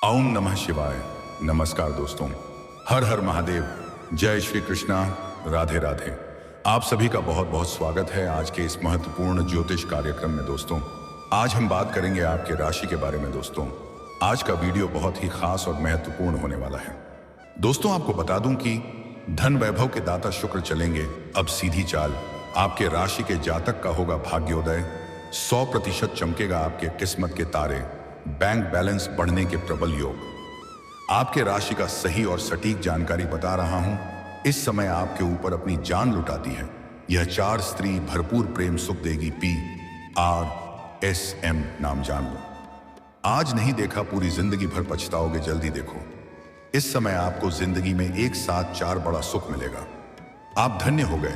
ओम नमः शिवाय। नमस्कार दोस्तों, हर हर महादेव, जय श्री कृष्णा, राधे राधे। आप सभी का बहुत बहुत स्वागत है आज के इस महत्वपूर्ण ज्योतिष कार्यक्रम में। दोस्तों, आज हम बात करेंगे आपके राशि के बारे में। दोस्तों, आज का वीडियो बहुत ही खास और महत्वपूर्ण होने वाला है। दोस्तों, आपको बता दूं कि धन वैभव के दाता शुक्र चलेंगे अब सीधी चाल। आपके राशि के जातक का होगा भाग्योदय, 100% चमकेगा आपके किस्मत के तारे, बैंक बैलेंस बढ़ने के प्रबल योग। आपके राशि का सही और सटीक जानकारी बता रहा हूं। इस समय आपके ऊपर अपनी जान लुटाती है यह 4 स्त्री भरपूर प्रेम सुख देगी। PRSM नाम जान लो। आज नहीं देखा पूरी जिंदगी भर पछताओगे, जल्दी देखो। इस समय आपको जिंदगी में एक साथ 4 बड़ा सुख मिलेगा। आप धन्य हो गए,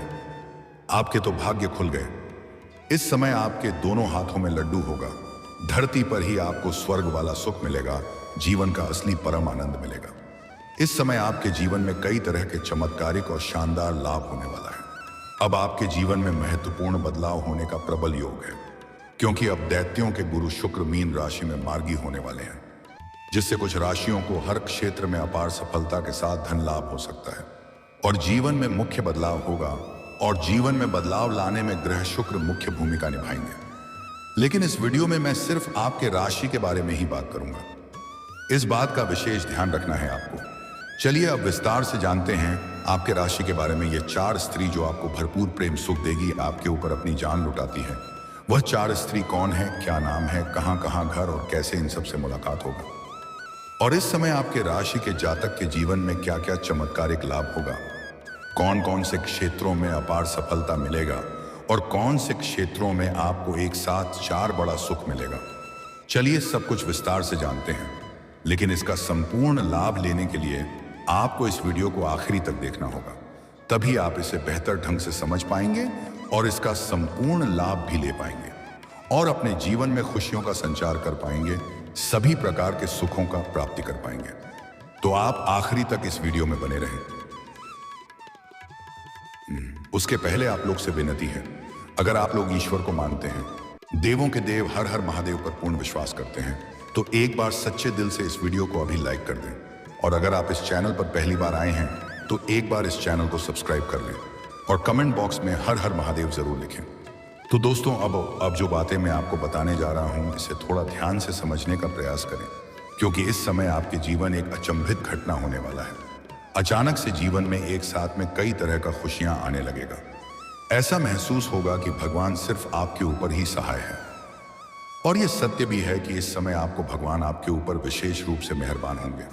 आपके तो भाग्य खुल गए। इस समय आपके दोनों हाथों में लड्डू होगा। धरती पर ही आपको स्वर्ग वाला सुख मिलेगा, जीवन का असली परम आनंद मिलेगा। इस समय आपके जीवन में कई तरह के चमत्कारिक और शानदार लाभ होने वाला है। अब आपके जीवन में महत्वपूर्ण बदलाव होने का प्रबल योग है, क्योंकि अब दैत्यों के गुरु शुक्र मीन राशि में मार्गी होने वाले हैं, जिससे कुछ राशियों को हर क्षेत्र में अपार सफलता के साथ धन लाभ हो सकता है और जीवन में मुख्य बदलाव होगा। और जीवन में बदलाव लाने में ग्रह शुक्र मुख्य भूमिका निभाएंगे। लेकिन इस वीडियो में मैं सिर्फ आपके राशि के बारे में ही बात करूंगा। इस बात का विशेष ध्यान रखना है आपको। चलिए अब विस्तार से जानते हैं आपके राशि के बारे में। ये 4 स्त्री जो आपको भरपूर प्रेम सुख देगी, आपके ऊपर अपनी जान लुटाती है, वह 4 स्त्री कौन है, क्या नाम है, कहां कहां घर और कैसे इन सबसे मुलाकात होगा, और इस समय आपके राशि के जातक के जीवन में क्या क्या चमत्कारिक लाभ होगा, कौन कौन से क्षेत्रों में अपार सफलता मिलेगा और कौन से क्षेत्रों में आपको एक साथ 4 बड़ा सुख मिलेगा। चलिए सब कुछ विस्तार से जानते हैं। लेकिन इसका संपूर्ण लाभ लेने के लिए आपको इस वीडियो को आखिरी तक देखना होगा, तभी आप इसे बेहतर ढंग से समझ पाएंगे और इसका संपूर्ण लाभ भी ले पाएंगे और अपने जीवन में खुशियों का संचार कर पाएंगे, सभी प्रकार के सुखों का प्राप्ति कर पाएंगे। तो आप आखिरी तक इस वीडियो में बने रहें। उसके पहले आप लोग से विनती है, अगर आप लोग ईश्वर को मानते हैं, देवों के देव हर हर महादेव पर पूर्ण विश्वास करते हैं, तो एक बार सच्चे दिल से इस वीडियो को अभी लाइक कर दें। और अगर आप इस चैनल पर पहली बार आए हैं तो एक बार इस चैनल को सब्सक्राइब कर लें और कमेंट बॉक्स में हर हर महादेव जरूर लिखें। तो दोस्तों, अब जो बातें मैं आपको बताने जा रहा हूं, इसे थोड़ा ध्यान से समझने का प्रयास करें, क्योंकि इस समय आपके जीवन एक अचंभित घटना होने वाला है। अचानक से जीवन में एक साथ में कई तरह का खुशियां आने लगेगा। ऐसा महसूस होगा कि भगवान सिर्फ आपके ऊपर ही सहाय है। और यह सत्य भी है कि इस समय आपको भगवान आपके ऊपर विशेष रूप से मेहरबान होंगे।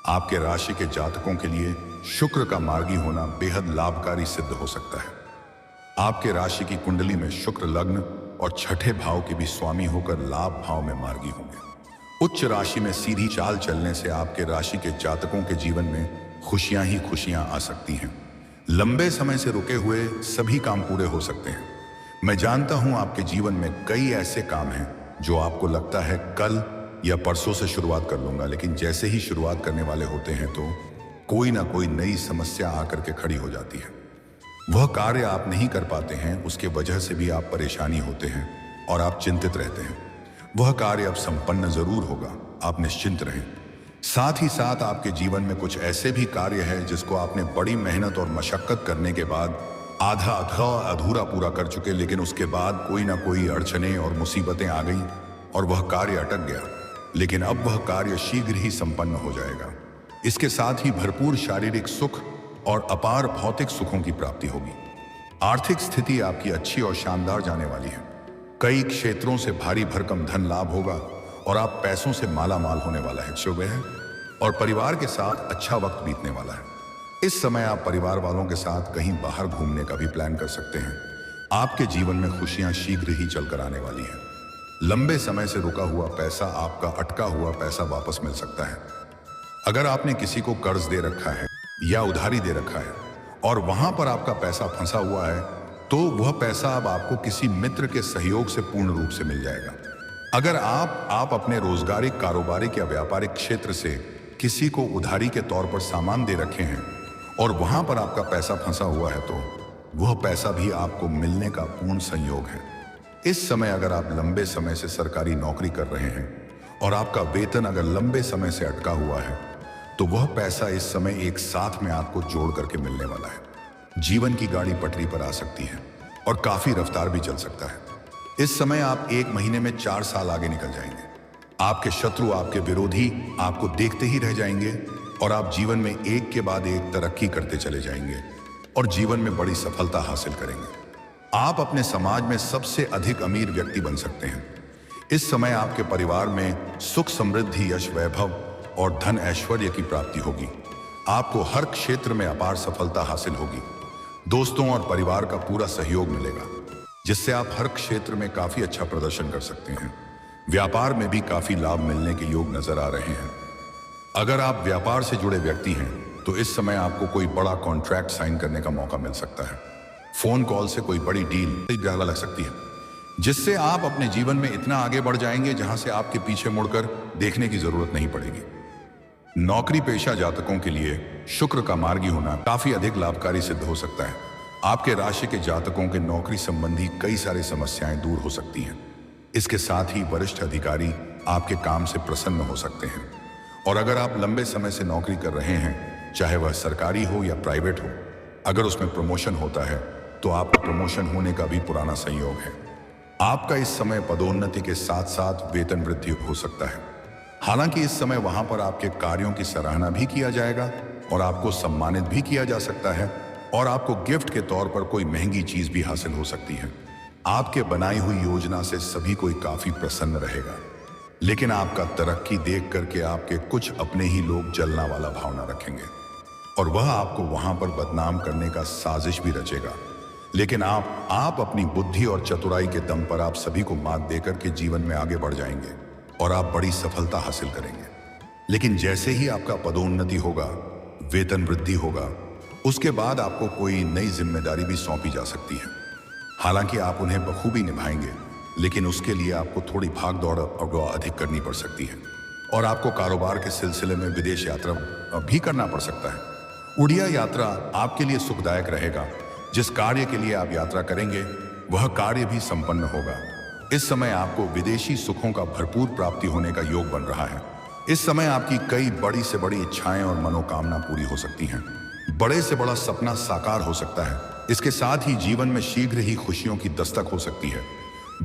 आपके राशि के जातकों के लिए शुक्र का मार्गी होना बेहद लाभकारी सिद्ध हो सकता है। आपके राशि की कुंडली में शुक्र लग्न और छठे भाव के भी स्वामी होकर लाभ भाव में मार्गी होंगे। उच्च राशि में सीधी चाल चलने से आपके राशि के जातकों के जीवन में खुशियां ही खुशियां आ सकती हैं। लंबे समय से रुके हुए सभी काम पूरे हो सकते हैं। मैं जानता हूं आपके जीवन में कई ऐसे काम हैं जो आपको लगता है कल या परसों से शुरुआत कर लूंगा, लेकिन जैसे ही शुरुआत करने वाले होते हैं तो कोई ना कोई नई समस्या आकर के खड़ी हो जाती है। वह कार्य आप नहीं कर पाते हैं, उसके वजह से भी आप परेशानी होते हैं और आप चिंतित रहते हैं। वह कार्य अब संपन्न जरूर होगा, आप निश्चिंत रहें। साथ ही साथ आपके जीवन में कुछ ऐसे भी कार्य है जिसको आपने बड़ी मेहनत और मशक्कत करने के बाद आधा अधूरा पूरा कर चुके, लेकिन उसके बाद कोई ना कोई अड़चनें और मुसीबतें आ गई और वह कार्य अटक गया। लेकिन अब वह कार्य शीघ्र ही संपन्न हो जाएगा। इसके साथ ही भरपूर शारीरिक सुख और अपार भौतिक सुखों की प्राप्ति होगी। आर्थिक स्थिति आपकी अच्छी और शानदार जाने वाली है। कई क्षेत्रों से भारी भरकम धन लाभ होगा और आप पैसों से माला माल होने वाला है। शुभ है और परिवार के साथ अच्छा वक्त बीतने वाला है। इस समय आप परिवार वालों के साथ कहीं बाहर घूमने का भी प्लान कर सकते हैं। आपके जीवन में खुशियां शीघ्र ही चलकर आने वाली हैं। लंबे समय से रुका हुआ पैसा, आपका अटका हुआ पैसा वापस मिल सकता है। अगर आपने किसी को कर्ज दे रखा है या उधारी दे रखा है और वहां पर आपका पैसा फंसा हुआ है, तो वह पैसा अब आपको किसी मित्र के सहयोग से पूर्ण रूप से मिल जाएगा। अगर आप अपने रोजगारिक, कारोबारिक या व्यापारिक क्षेत्र से किसी को उधारी के तौर पर सामान दे रखे हैं और वहां पर आपका पैसा फंसा हुआ है, तो वह पैसा भी आपको मिलने का पूर्ण संयोग है। इस समय अगर आप लंबे समय से सरकारी नौकरी कर रहे हैं और आपका वेतन अगर लंबे समय से अटका हुआ है तो वह पैसा इस समय एक साथ में आपको जोड़ करके मिलने वाला है। जीवन की गाड़ी पटरी पर आ सकती है और काफी रफ्तार भी चल सकता है। इस समय आप 1 महीने में 4 साल आगे निकल जाएंगे। आपके शत्रु, आपके विरोधी आपको देखते ही रह जाएंगे और आप जीवन में एक के बाद एक तरक्की करते चले जाएंगे और जीवन में बड़ी सफलता हासिल करेंगे। आप अपने समाज में सबसे अधिक अमीर व्यक्ति बन सकते हैं। इस समय आपके परिवार में सुख, समृद्धि, यश, वैभव और धन ऐश्वर्य की प्राप्ति होगी। आपको हर क्षेत्र में अपार सफलता हासिल होगी। दोस्तों और परिवार का पूरा सहयोग मिलेगा, जिससे आप हर क्षेत्र में काफी अच्छा प्रदर्शन कर सकते हैं। व्यापार में भी काफी लाभ मिलने के योग नजर आ रहे हैं। अगर आप व्यापार से जुड़े व्यक्ति हैं तो इस समय आपको कोई बड़ा कॉन्ट्रैक्ट साइन करने का मौका मिल सकता है। फोन कॉल से कोई बड़ी डील ग्रह लग सकती है, जिससे आप अपने जीवन में इतना आगे बढ़ जाएंगे जहां से आपके पीछे मुड़कर देखने की जरूरत नहीं पड़ेगी। नौकरी पेशा जातकों के लिए शुक्र का मार्गी होना काफी अधिक लाभकारी सिद्ध हो सकता है। आपके राशि के जातकों के नौकरी संबंधी कई सारी समस्याएं दूर हो सकती हैं। इसके साथ ही वरिष्ठ अधिकारी आपके काम से प्रसन्न हो सकते हैं। और अगर आप लंबे समय से नौकरी कर रहे हैं, चाहे वह सरकारी हो या प्राइवेट हो, अगर उसमें प्रमोशन होता है तो आपका प्रमोशन होने का भी पुराना संयोग है। आपका इस समय पदोन्नति के साथ साथ वेतन वृद्धि हो सकता है। हालांकि इस समय वहां पर आपके कार्यों की सराहना भी किया जाएगा और आपको सम्मानित भी किया जा सकता है और आपको गिफ्ट के तौर पर कोई महंगी चीज भी हासिल हो सकती है। आपके बनाई हुई योजना से सभी कोई काफी प्रसन्न रहेगा, लेकिन आपका तरक्की देख करके आपके कुछ अपने ही लोग जलना वाला भावना रखेंगे और वह आपको वहां पर बदनाम करने का साजिश भी रचेगा। लेकिन आप अपनी बुद्धि और चतुराई के दम पर आप सभी को मात देकर के जीवन में आगे बढ़ जाएंगे और आप बड़ी सफलता हासिल करेंगे। लेकिन जैसे ही आपका पदोन्नति होगा, वेतन वृद्धि होगा, उसके बाद आपको कोई नई जिम्मेदारी भी सौंपी जा सकती है। हालांकि आप उन्हें बखूबी निभाएंगे, लेकिन उसके लिए आपको थोड़ी भाग दौड़ अधिक करनी पड़ सकती है और आपको कारोबार के सिलसिले में विदेश यात्रा भी करना पड़ सकता है। उड़िया यात्रा आपके लिए सुखदायक रहेगा। जिस कार्य के लिए आप यात्रा करेंगे वह कार्य भी संपन्न होगा। इस समय आपको विदेशी सुखों का भरपूर प्राप्ति होने का योग बन रहा है। इस समय आपकी कई बड़ी से बड़ी इच्छाएं और मनोकामना पूरी हो सकती हैं। बड़े से बड़ा सपना साकार हो सकता है। इसके साथ ही जीवन में शीघ्र ही खुशियों की दस्तक हो सकती है।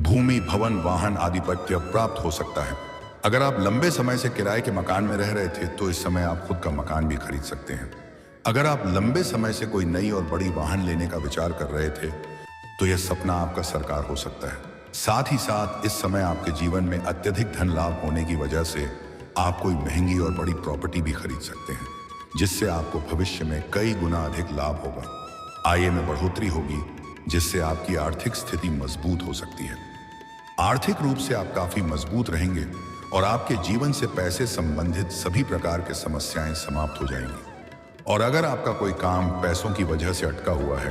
भूमि, भवन, वाहन आधिपत्य प्राप्त हो सकता है। अगर आप लंबे समय से किराए के मकान में रह रहे थे तो इस समय आप खुद का मकान भी खरीद सकते हैं। अगर आप लंबे समय से कोई नई और बड़ी वाहन लेने का विचार कर रहे थे तो यह सपना आपका साकार हो सकता है। साथ ही साथ इस समय आपके जीवन में अत्यधिक धन लाभ होने की वजह से आप कोई महंगी और बड़ी प्रॉपर्टी भी खरीद सकते हैं, जिससे आपको भविष्य में कई गुना अधिक लाभ होगा। आय में बढ़ोतरी होगी, जिससे आपकी आर्थिक स्थिति मजबूत हो सकती है। आर्थिक रूप से आप काफी मजबूत रहेंगे और आपके जीवन से पैसे संबंधित सभी प्रकार की समस्याएं समाप्त हो जाएंगी। और अगर आपका कोई काम पैसों की वजह से अटका हुआ है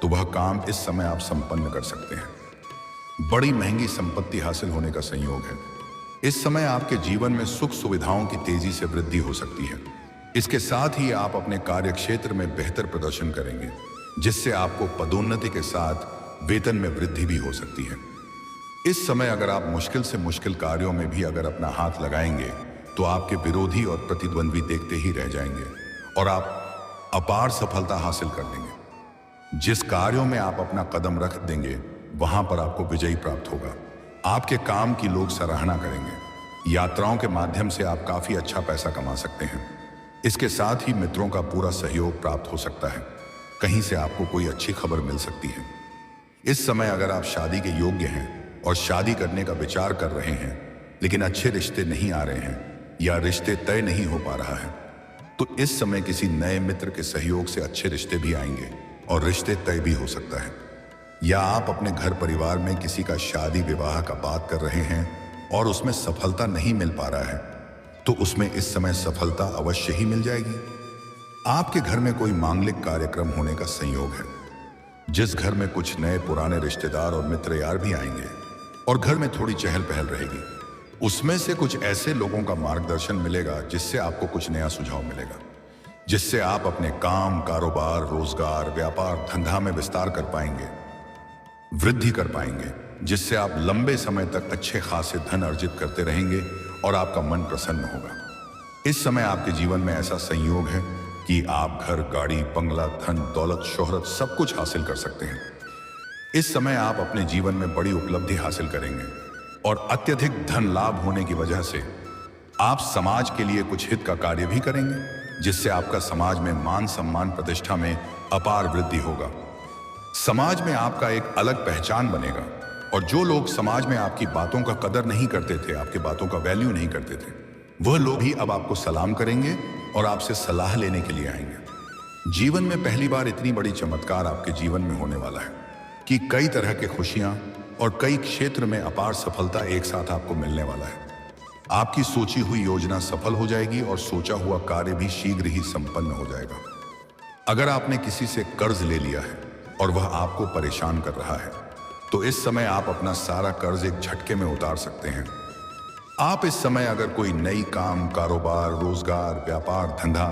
तो वह काम इस समय आप संपन्न कर सकते हैं। बड़ी महंगी संपत्ति हासिल होने का संयोग है। इस समय आपके जीवन में सुख सुविधाओं की तेजी से वृद्धि हो सकती है। इसके साथ ही आप अपने कार्य क्षेत्र में बेहतर प्रदर्शन करेंगे, जिससे आपको पदोन्नति के साथ वेतन में वृद्धि भी हो सकती है। इस समय अगर आप मुश्किल से मुश्किल कार्यों में भी अगर अपना हाथ लगाएंगे तो आपके विरोधी और प्रतिद्वंद्वी देखते ही रह जाएंगे और आप अपार सफलता हासिल कर लेंगे। जिस कार्यों में आप अपना कदम रख देंगे वहां पर आपको विजय प्राप्त होगा। आपके काम की लोग सराहना करेंगे। यात्राओं के माध्यम से आप काफी अच्छा पैसा कमा सकते हैं। इसके साथ ही मित्रों का पूरा सहयोग प्राप्त हो सकता है। कहीं से आपको कोई अच्छी खबर मिल सकती है। इस समय अगर आप शादी के योग्य हैं और शादी करने का विचार कर रहे हैं, लेकिन अच्छे रिश्ते नहीं आ रहे हैं या रिश्ते तय नहीं हो पा रहा है, तो इस समय किसी नए मित्र के सहयोग से अच्छे रिश्ते भी आएंगे और रिश्ते तय भी हो सकता है। या आप अपने घर परिवार में किसी का शादी विवाह का बात कर रहे हैं और उसमें सफलता नहीं मिल पा रहा है, तो उसमें इस समय सफलता अवश्य ही मिल जाएगी। आपके घर में कोई मांगलिक कार्यक्रम होने का संयोग है, जिस घर में कुछ नए पुराने रिश्तेदार और मित्र यार भी आएंगे और घर में थोड़ी चहल पहल रहेगी। उसमें से कुछ ऐसे लोगों का मार्गदर्शन मिलेगा जिससे आपको कुछ नया सुझाव मिलेगा, जिससे आप अपने काम, कारोबार, रोजगार, व्यापार, धंधा में विस्तार कर पाएंगे, वृद्धि कर पाएंगे, जिससे आप लंबे समय तक अच्छे खासे धन अर्जित करते रहेंगे और आपका मन प्रसन्न होगा। इस समय आपके जीवन में ऐसा संयोग है कि आप घर, गाड़ी, बंगला, धन, दौलत, शोहरत सब कुछ हासिल कर सकते हैं। इस समय आप अपने जीवन में बड़ी उपलब्धि हासिल करेंगे और अत्यधिक धन लाभ होने की वजह से आप समाज के लिए कुछ हित का कार्य भी करेंगे, जिससे आपका समाज में मान सम्मान प्रतिष्ठा में अपार वृद्धि होगा। समाज में आपका एक अलग पहचान बनेगा और जो लोग समाज में आपकी बातों का कदर नहीं करते थे, आपकी बातों का वैल्यू नहीं करते थे, वह लोग भी अब आपको सलाम करेंगे और आपसे सलाह लेने के लिए आएंगे। जीवन में पहली बार इतनी बड़ी चमत्कार आपके जीवन में होने वाला है कि कई तरह की खुशियां और कई क्षेत्र में अपार सफलता एक साथ आपको मिलने वाला है। आपकी सोची हुई योजना सफल हो जाएगी और सोचा हुआ कार्य भी शीघ्र ही संपन्न हो जाएगा। अगर आपने किसी से कर्ज ले लिया है और वह आपको परेशान कर रहा है, तो इस समय आप अपना सारा कर्ज एक झटके में उतार सकते हैं। आप इस समय अगर कोई नई काम, कारोबार, रोजगार, व्यापार, धंधा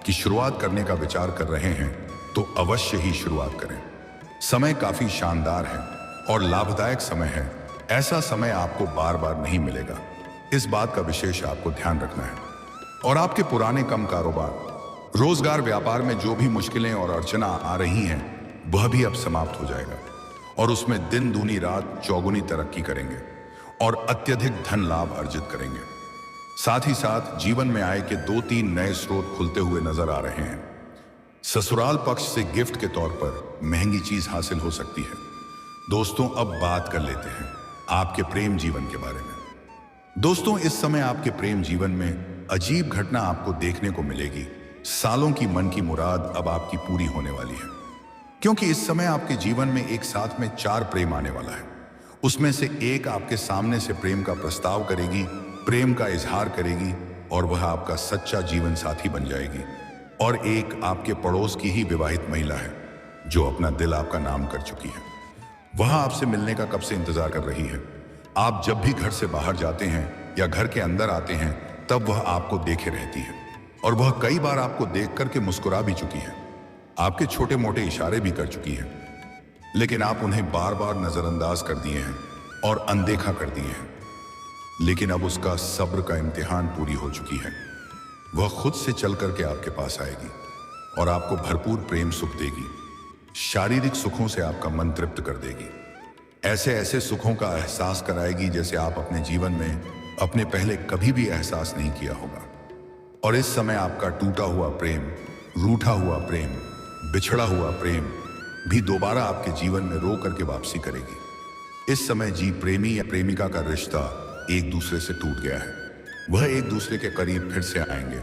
की शुरुआत करने का विचार कर रहे हैं, तो अवश्य ही शुरुआत करें। समय काफी शानदार है और लाभदायक समय है। ऐसा समय आपको बार बार नहीं मिलेगा। इस बात का विशेष आपको ध्यान रखना है। और आपके पुराने कम कारोबार, रोजगार, व्यापार में जो भी मुश्किलें और अड़चना आ रही हैं, वह भी अब समाप्त हो जाएगा और उसमें दिन दूनी रात चौगुनी तरक्की करेंगे और अत्यधिक धन लाभ अर्जित करेंगे। साथ ही साथ जीवन में आय के 2-3 नए स्रोत खुलते हुए नजर आ रहे हैं। ससुराल पक्ष से गिफ्ट के तौर पर महंगी चीज हासिल हो सकती है। दोस्तों, अब बात कर लेते हैं आपके प्रेम जीवन के बारे में। दोस्तों, इस समय आपके प्रेम जीवन में अजीब घटना आपको देखने को मिलेगी। सालों की मन की मुराद अब आपकी पूरी होने वाली है, क्योंकि इस समय आपके जीवन में एक साथ में 4 प्रेम आने वाला है। उसमें से एक आपके सामने से प्रेम का प्रस्ताव करेगी, प्रेम का इजहार करेगी और वह आपका सच्चा जीवन साथी बन जाएगी। और एक आपके पड़ोस की ही विवाहित महिला है जो अपना दिल आपका नाम कर चुकी है। वह आपसे मिलने का कब से इंतजार कर रही है। आप जब भी घर से बाहर जाते हैं या घर के अंदर आते हैं, तब वह आपको देखे रहती है और वह कई बार आपको देख करके मुस्कुरा भी चुकी है, आपके छोटे मोटे इशारे भी कर चुकी है, लेकिन आप उन्हें बार बार नजरअंदाज कर दिए हैं और अनदेखा कर दिए हैं। लेकिन अब उसका सब्र का इम्तिहान पूरी हो चुकी है। वह खुद से चल करके आपके पास आएगी और आपको भरपूर प्रेम सुख देगी। शारीरिक सुखों से आपका मन तृप्त कर देगी। ऐसे ऐसे सुखों का एहसास कराएगी जैसे आप अपने जीवन में अपने पहले कभी भी एहसास नहीं किया होगा। और इस समय आपका टूटा हुआ प्रेम, रूठा हुआ प्रेम, बिछड़ा हुआ प्रेम भी दोबारा आपके जीवन में रो करके वापसी करेगी। इस समय जी प्रेमी या प्रेमिका का रिश्ता एक दूसरे से टूट गया है। वह एक दूसरे के करीब फिर से आएंगे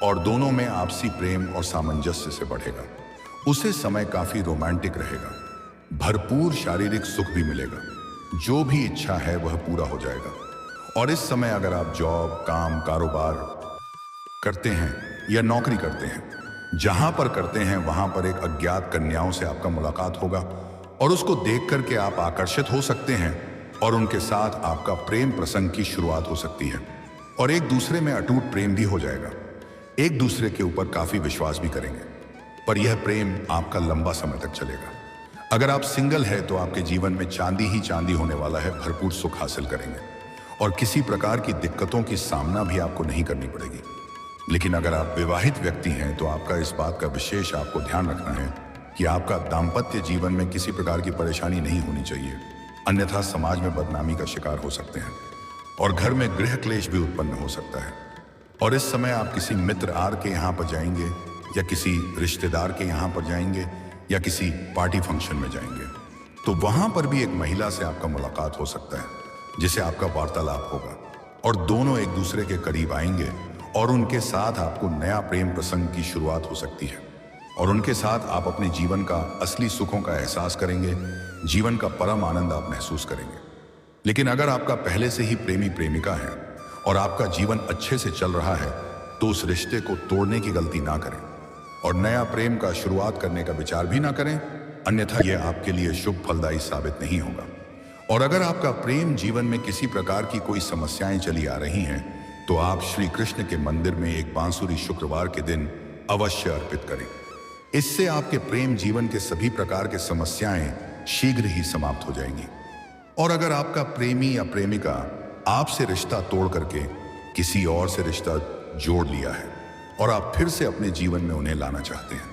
और दोनों में आपसी प्रेम और सामंजस्य से बढ़ेगा। उसे समय काफी रोमांटिक रहेगा। भरपूर शारीरिक सुख भी मिलेगा। जो भी इच्छा है वह पूरा हो जाएगा। और इस समय अगर आप जॉब, काम, कारोबार करते हैं या नौकरी करते हैं, जहां पर करते हैं वहां पर एक अज्ञात कन्याओं से आपका मुलाकात होगा और उसको देख करके आप आकर्षित हो सकते हैं और उनके साथ आपका प्रेम प्रसंग की शुरुआत हो सकती है और एक दूसरे में अटूट प्रेम भी हो जाएगा। एक दूसरे के ऊपर काफी विश्वास भी करेंगे, पर यह प्रेम आपका लंबा समय तक चलेगा। अगर आप सिंगल है तो आपके जीवन में चांदी ही चांदी होने वाला है। भरपूर सुख हासिल करेंगे और किसी प्रकार की दिक्कतों की सामना भी आपको नहीं करनी पड़ेगी। लेकिन अगर आप विवाहित व्यक्ति हैं तो आपका इस बात का विशेष आपको ध्यान रखना है कि आपका दाम्पत्य जीवन में किसी प्रकार की परेशानी नहीं होनी चाहिए, अन्यथा समाज में बदनामी का शिकार हो सकते हैं और घर में गृह क्लेश भी उत्पन्न हो सकता है। और इस समय आप किसी मित्र आर के यहाँ पर जाएंगे या किसी रिश्तेदार के यहाँ पर जाएंगे या किसी पार्टी फंक्शन में जाएंगे, तो वहां पर भी एक महिला से आपका मुलाकात हो सकता है जिसे आपका वार्तालाप होगा और दोनों एक दूसरे के करीब आएंगे और उनके साथ आपको नया प्रेम प्रसंग की शुरुआत हो सकती है और उनके साथ आप अपने जीवन का असली सुखों का एहसास करेंगे। जीवन का परम आनंद आप महसूस करेंगे। लेकिन अगर आपका पहले से ही प्रेमी प्रेमिका है और आपका जीवन अच्छे से चल रहा है, तो उस रिश्ते को तोड़ने की गलती ना करें और नया प्रेम का शुरुआत करने का विचार भी ना करें, अन्यथा यह आपके लिए शुभ फलदायी साबित नहीं होगा। और अगर आपका प्रेम जीवन में किसी प्रकार की कोई समस्याएं चली आ रही हैं, तो आप श्री कृष्ण के मंदिर में एक बांसुरी शुक्रवार के दिन अवश्य अर्पित करें। इससे आपके प्रेम जीवन के सभी प्रकार के समस्याएं शीघ्र ही समाप्त हो जाएंगी। और अगर आपका प्रेमी या प्रेमिका आपसे रिश्ता तोड़ करके किसी और से रिश्ता जोड़ लिया है और आप फिर से अपने जीवन में उन्हें लाना चाहते हैं,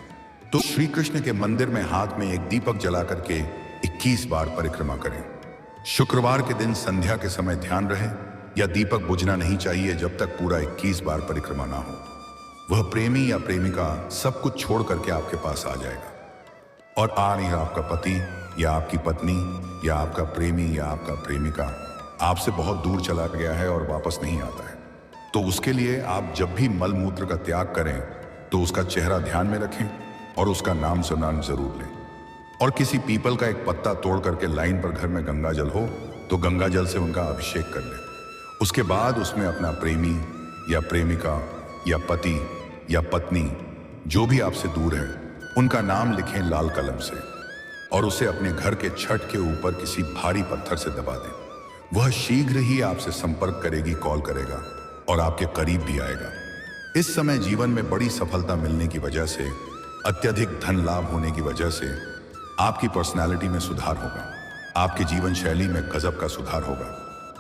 तो श्री कृष्ण के मंदिर में हाथ में एक दीपक जला करके 21 बार परिक्रमा करें। शुक्रवार के दिन संध्या के समय ध्यान रहे, या दीपक बुझना नहीं चाहिए जब तक पूरा 21 बार परिक्रमा ना हो। वह प्रेमी या प्रेमिका सब कुछ छोड़ करके आपके पास आ जाएगा, और नहीं आपका पति या आपकी पत्नी या आपका प्रेमी या आपका प्रेमिका आपसे बहुत दूर चला गया है और वापस नहीं आता है, तो उसके लिए आप जब भी मल मूत्र का त्याग करें तो उसका चेहरा ध्यान में रखें और उसका नाम सुनाम जरूर लें। और किसी पीपल का एक पत्ता तोड़ करके लाइन पर घर में गंगा जल हो तो गंगा जल से उनका अभिषेक कर लें। उसके बाद उसमें अपना प्रेमी या प्रेमिका या पति या पत्नी जो भी आपसे दूर है उनका नाम लिखें लाल कलम से, और उसे अपने घर के छत के ऊपर किसी भारी पत्थर से दबा दें। वह शीघ्र ही आपसे संपर्क करेगी, कॉल करेगा और आपके करीब भी आएगा। इस समय जीवन में बड़ी सफलता मिलने की वजह से, अत्यधिक धन लाभ होने की वजह से आपकी पर्सनालिटी में सुधार होगा, आपके जीवन शैली में गजब का सुधार होगा,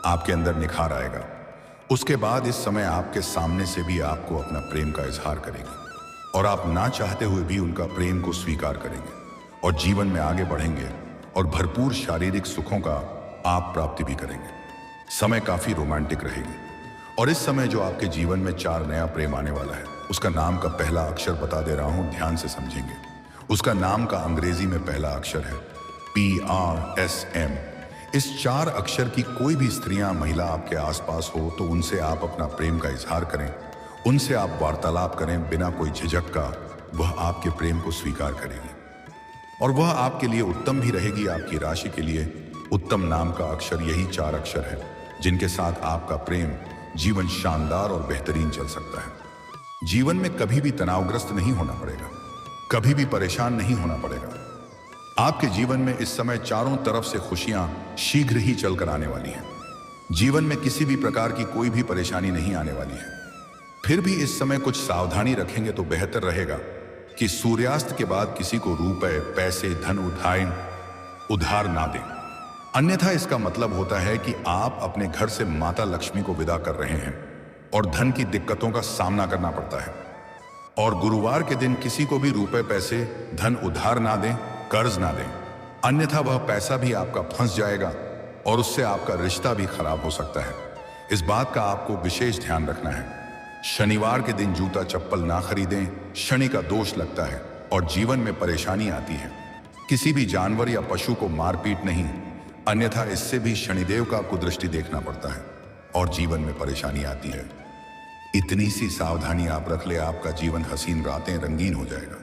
आपके अंदर निखार आएगा। उसके बाद इस समय आपके सामने से भी आपको अपना प्रेम का इजहार करेगी और आप ना चाहते हुए भी उनका प्रेम को स्वीकार करेंगे और जीवन में आगे बढ़ेंगे और भरपूर शारीरिक सुखों का आप प्राप्ति भी करेंगे। समय काफी रोमांटिक रहेगी, और इस समय जो आपके जीवन में 4 नया प्रेम आने वाला है, उसका नाम का पहला अक्षर बता दे रहा हूं, ध्यान से समझेंगे। उसका नाम का अंग्रेजी में पहला अक्षर है PRSM। इस 4 अक्षर की कोई भी स्त्रियां महिला आपके आसपास हो तो उनसे आप अपना प्रेम का इजहार करें, उनसे आप वार्तालाप करें बिना कोई झिझक का। वह आपके प्रेम को स्वीकार करेगी और वह आपके लिए उत्तम भी रहेगी। आपकी राशि के लिए उत्तम नाम का अक्षर यही 4 अक्षर है जिनके साथ आपका प्रेम जीवन शानदार और बेहतरीन चल सकता है। जीवन में कभी भी तनावग्रस्त नहीं होना पड़ेगा, कभी भी परेशान नहीं होना पड़ेगा। आपके जीवन में इस समय चारों तरफ से खुशियां शीघ्र ही चलकर आने वाली हैं। जीवन में किसी भी प्रकार की कोई भी परेशानी नहीं आने वाली है। फिर भी इस समय कुछ सावधानी रखेंगे तो बेहतर रहेगा कि सूर्यास्त के बाद किसी को रुपए, पैसे, धन उधार ना दें, अन्यथा इसका मतलब होता है कि आप अपने घर से माता लक्ष्मी को विदा कर रहे हैं और धन की दिक्कतों का सामना करना पड़ता है। और गुरुवार के दिन किसी को भी रुपए, पैसे, धन उधार ना दें, कर्ज ना दें, अन्यथा वह पैसा भी आपका फंस जाएगा और उससे आपका रिश्ता भी खराब हो सकता है। इस बात का आपको विशेष ध्यान रखना है। शनिवार के दिन जूता चप्पल ना खरीदें, शनि का दोष लगता है और जीवन में परेशानी आती है। किसी भी जानवर या पशु को मारपीट नहीं, अन्यथा इससे भी शनिदेव का कुदृष्टि देखना पड़ता है और जीवन में परेशानी आती है। इतनी सी सावधानी आप रख ले, आपका जीवन हसीन रातें रंगीन हो जाएगा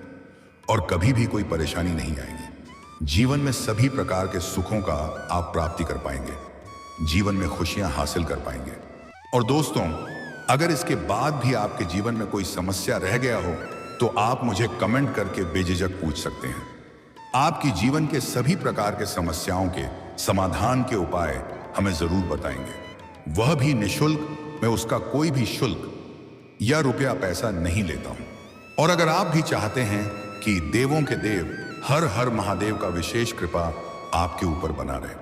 और कभी भी कोई परेशानी नहीं आएगी। जीवन में सभी प्रकार के सुखों का आप प्राप्ति कर पाएंगे, जीवन में खुशियां हासिल कर पाएंगे। और दोस्तों, अगर इसके बाद भी आपके जीवन में कोई समस्या रह गया हो तो आप मुझे कमेंट करके बेझिझक पूछ सकते हैं। आपकी जीवन के सभी प्रकार के समस्याओं के समाधान के उपाय हमें जरूर बताएंगे, वह भी निःशुल्क। मैं उसका कोई भी शुल्क या रुपया पैसा नहीं लेता हूं। और अगर आप भी चाहते हैं कि देवों के देव हर हर महादेव का विशेष कृपा आपके ऊपर बना रहे,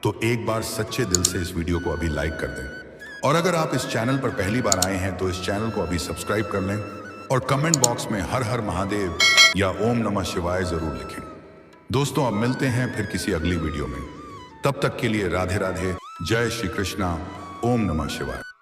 तो एक बार सच्चे दिल से इस वीडियो को अभी लाइक कर दें। और अगर आप इस चैनल पर पहली बार आए हैं तो इस चैनल को अभी सब्सक्राइब कर लें और कमेंट बॉक्स में हर हर महादेव या ओम नमः शिवाय जरूर लिखें। दोस्तों, अब मिलते हैं फिर किसी अगली वीडियो में। तब तक के लिए राधे राधे, जय श्री कृष्णा, ओम नमः शिवाय।